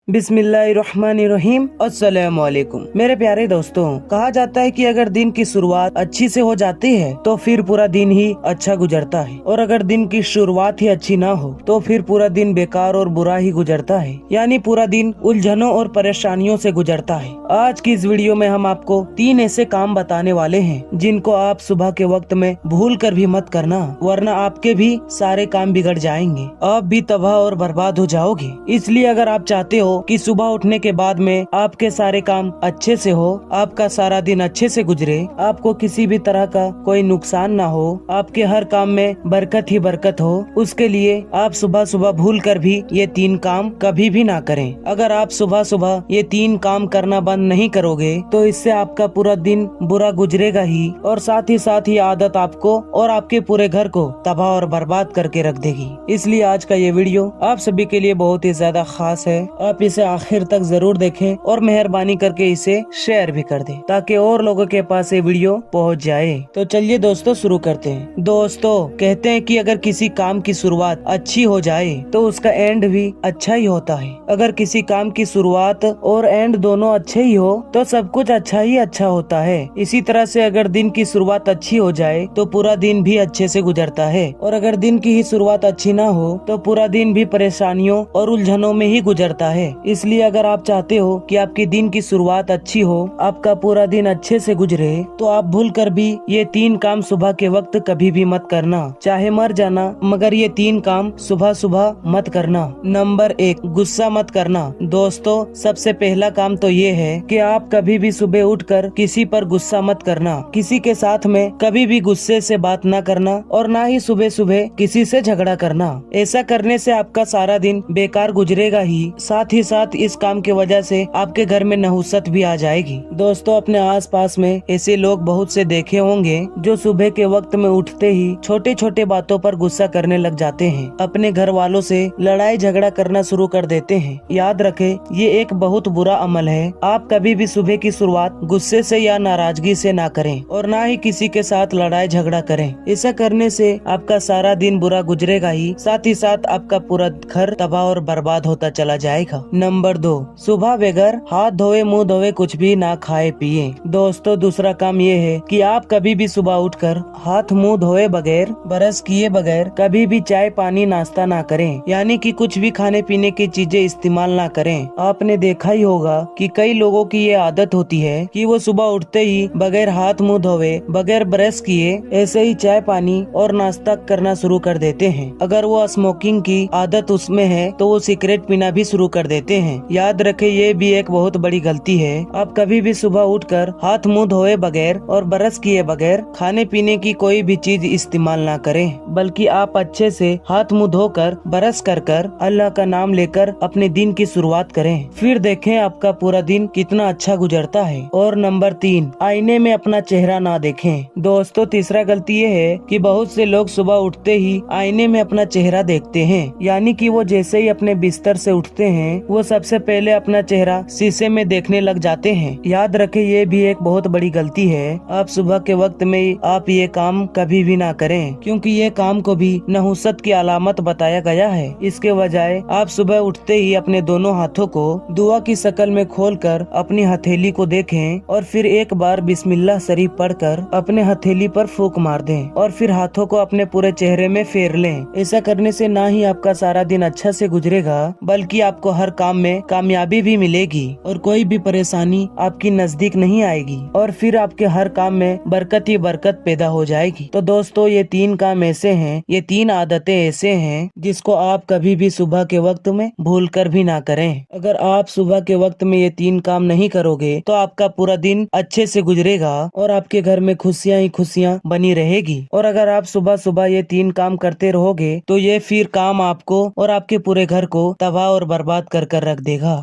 बिस्मिल्लाहिर्रहमानिर्रहीम। अस्सलाम वालेकुम। मेरे प्यारे दोस्तों, कहा जाता है कि अगर दिन की शुरुआत अच्छी से हो जाती है तो फिर पूरा दिन ही अच्छा गुजरता है, और अगर दिन की शुरुआत ही अच्छी ना हो तो फिर पूरा दिन बेकार और बुरा ही गुजरता है, यानी पूरा दिन उलझनों और परेशानियों से गुजरता है। आज की इस वीडियो में हम आपको 3 ऐसे काम बताने वाले हैं जिनको आप सुबह के वक्त में भूल कर भी मत करना, वरना आपके भी सारे काम बिगड़ जाएंगे, आप भी तबाह और बर्बाद हो जाओगे। इसलिए अगर आप चाहते हो कि सुबह उठने के बाद में आपके सारे काम अच्छे से हो, आपका सारा दिन अच्छे से गुजरे, आपको किसी भी तरह का कोई नुकसान ना हो, आपके हर काम में बरकत ही बरकत हो, उसके लिए आप सुबह सुबह भूल कर भी ये 3 काम कभी भी ना करें। अगर आप सुबह सुबह ये 3 काम करना बंद नहीं करोगे तो इससे आपका पूरा दिन बुरा गुजरेगा ही, और साथ ही आदत आपको और आपके पूरे घर को तबाह और बर्बाद करके रख देगी। इसलिए आज का ये वीडियो आप सभी के लिए बहुत ही ज्यादा खास है। आप इसे आखिर तक जरूर देखें और मेहरबानी करके इसे शेयर भी कर दें ताकि और लोगों के पास ये वीडियो पहुंच जाए। तो चलिए दोस्तों शुरू करते हैं। दोस्तों, कहते हैं कि अगर किसी काम की शुरुआत अच्छी हो जाए तो उसका एंड भी अच्छा ही होता है। अगर किसी काम की शुरुआत और एंड दोनों अच्छे ही हो तो सब कुछ अच्छा ही अच्छा होता है। इसी तरह से अगर दिन की शुरुआत अच्छी हो जाए तो पूरा दिन भी अच्छे से गुजरता है, और अगर दिन की ही शुरुआत अच्छी ना हो तो पूरा दिन भी परेशानियों और उलझनों में ही गुजरता है। इसलिए अगर आप चाहते हो कि आपके दिन की शुरुआत अच्छी हो, आपका पूरा दिन अच्छे से गुजरे, तो आप भूल कर भी ये 3 काम सुबह के वक्त कभी भी मत करना, चाहे मर जाना, मगर ये 3 काम सुबह सुबह मत करना। नंबर 1, गुस्सा मत करना। दोस्तों, सबसे पहला काम तो ये है कि आप कभी भी सुबह उठकर किसी पर गुस्सा मत करना, किसी के साथ में कभी भी गुस्से से बात ना करना, और ना ही सुबह सुबह किसी से झगड़ा करना। ऐसा करने से आपका सारा दिन बेकार गुजरेगा ही साथ इस काम की वजह से आपके घर में नहुसत भी आ जाएगी। दोस्तों, अपने आसपास में ऐसे लोग बहुत से देखे होंगे जो सुबह के वक्त में उठते ही छोटे छोटे बातों पर गुस्सा करने लग जाते हैं, अपने घर वालों से लड़ाई झगड़ा करना शुरू कर देते हैं। याद रखें, ये एक बहुत बुरा अमल है। आप कभी भी सुबह की शुरुआत गुस्से से या नाराजगी से ना करें, और ना ही किसी के साथ लड़ाई झगड़ा करें। ऐसा करने से आपका सारा दिन बुरा गुजरेगा ही साथ आपका पूरा घर तबाह और बर्बाद होता चला जाएगा। नंबर 2, सुबह बगैर हाथ धोए मुंह धोए कुछ भी ना खाए पिए। दोस्तों, दूसरा काम ये है कि आप कभी भी सुबह उठकर हाथ मुंह धोए बगैर, ब्रश किए बगैर कभी भी चाय पानी नाश्ता ना करें, यानी कि कुछ भी खाने पीने की चीजें इस्तेमाल ना करें। आपने देखा ही होगा कि कई लोगों की ये आदत होती है कि वो सुबह उठते ही बगैर हाथ मुंह धोए, बगैर ब्रश किए ऐसे ही चाय पानी और नाश्ता करना शुरू कर देते हैं। अगर वो स्मोकिंग की आदत उसमें है तो वो सिगरेट पीना भी शुरू कर देते हैं। याद रखें, ये भी एक बहुत बड़ी गलती है। आप कभी भी सुबह उठकर हाथ मुंह धोए बगैर और ब्रश किए बगैर खाने पीने की कोई भी चीज इस्तेमाल ना करें, बल्कि आप अच्छे से हाथ मुंह धोकर ब्रश कर अल्लाह का नाम लेकर अपने दिन की शुरुआत करें। फिर देखें आपका पूरा दिन कितना अच्छा गुजरता है। और नंबर 3, आईने में अपना चेहरा ना देखें। दोस्तों, तीसरा गलती ये है कि बहुत से लोग सुबह उठते ही आईने में अपना चेहरा देखते हैं, यानी कि वो जैसे ही अपने बिस्तर से उठते हैं वो सबसे पहले अपना चेहरा शीशे में देखने लग जाते हैं। याद रखें, ये भी एक बहुत बड़ी गलती है। आप सुबह के वक्त में आप ये काम कभी भी ना करें, क्योंकि ये काम को भी नहुसत की अलामत बताया गया है। इसके बजाय आप सुबह उठते ही अपने दोनों हाथों को दुआ की शक्ल में खोलकर अपनी हथेली को देखें, और फिर एक बार बिस्मिल्लाह शरीफ पढ़कर अपने हथेली पर फूंक मार दें, और फिर हाथों को अपने पूरे चेहरे में फेर लें। ऐसा करने से ना ही आपका सारा दिन अच्छा से गुजरेगा, बल्कि आपको हर काम में कामयाबी भी मिलेगी और कोई भी परेशानी आपकी नजदीक नहीं आएगी, और फिर आपके हर काम में बरकत ही बरकत पैदा हो जाएगी। तो दोस्तों, ये 3 काम ऐसे हैं, ये 3 आदतें ऐसे हैं जिसको आप कभी भी सुबह के वक्त में भूल कर भी ना करें। अगर आप सुबह के वक्त में ये 3 काम नहीं करोगे तो आपका पूरा दिन अच्छे से गुजरेगा और आपके घर में खुशियाँ ही खुशियाँ बनी रहेगी। और अगर आप सुबह सुबह ये 3 काम करते रहोगे तो ये फिर काम आपको और आपके पूरे घर को तबाह और बर्बाद कर रख देगा।